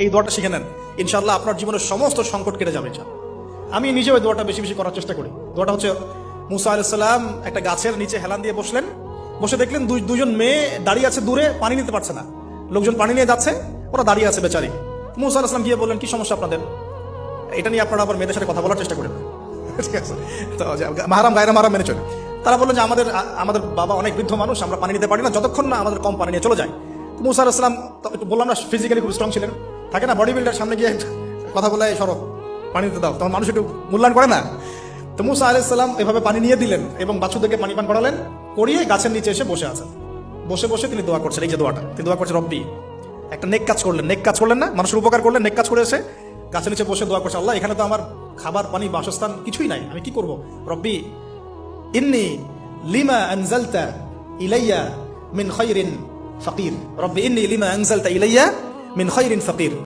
এই দোয়াটা শিখে নেন, ইনশাআল্লাহ আপনার জীবনের সমস্ত সংকট কেটে যাবে। আমি নিজেও এই দোয়াটা বেশি বেশি করার চেষ্টা করি। দোয়াটা হচ্ছে, মুসা আলাইহিস সালাম একটা গাছের নিচে হেলান দিয়ে বসলেন, বসে দেখলেন দুজন মেয়ে দাঁড়িয়ে আছে দূরে, পানি নিতে পারছে না। লোকজন পানি নিয়ে যাচ্ছে, ওরা দাঁড়িয়ে আছে বেচারি। মুসা আলাইহিস সালাম গিয়ে বললেন, কি সমস্যা আপনাদের? এটা নিয়ে আপনারা আবার মেয়েদের সাথে কথা বলার চেষ্টা করেন, ঠিক আছে? তো মাহারাম গায়রা মাহারাম মেনে চলে। তারা বললেন যে আমাদের বাবা অনেক বৃদ্ধ মানুষ, আমরা পানি নিতে পারি না যতক্ষণ না আমাদের কম পানি নিয়ে চলে যায়। মুসা আলাইহিস সালাম একটু বললাম না, ফিজিক্যালি খুব স্ট্রং ছিলেন, থাকে না বডি বিল্ডার, সামনে গিয়ে কথা বলে সরো পানি দিতে দাও, তখন মানুষ একটু মূল্যায়ন করে না। তো মুসা আলাইহিস সালাম এভাবে পানি নিয়ে দিলেন এবং বাছুরদেরকে পানি পান করালেন, করিয়ে গাছের নিচে এসে বসে আছেন। বসে বসে তিনি দোয়া করছেন, এই যে দোয়াটা তিনি দোয়া করছেন, রব্বি, একটা নেক কাজ করলেন না, মানুষের উপকার করলেন, নেক কাজ করে এসে গাছের নিচে বসে দোয়া করছে, আল্লাহ এখানে তো আমার খাবার পানি বাসস্থান কিছুই নাই, আমি কি করব? রব্বি ইন্নী লিমা আনজালতা ইলাইয়া মিন খায়রিন ফাকির, রব্বি ইন্নী লিমা আনজালতা ইলাইয়া মিন খায়রিন ফাকির।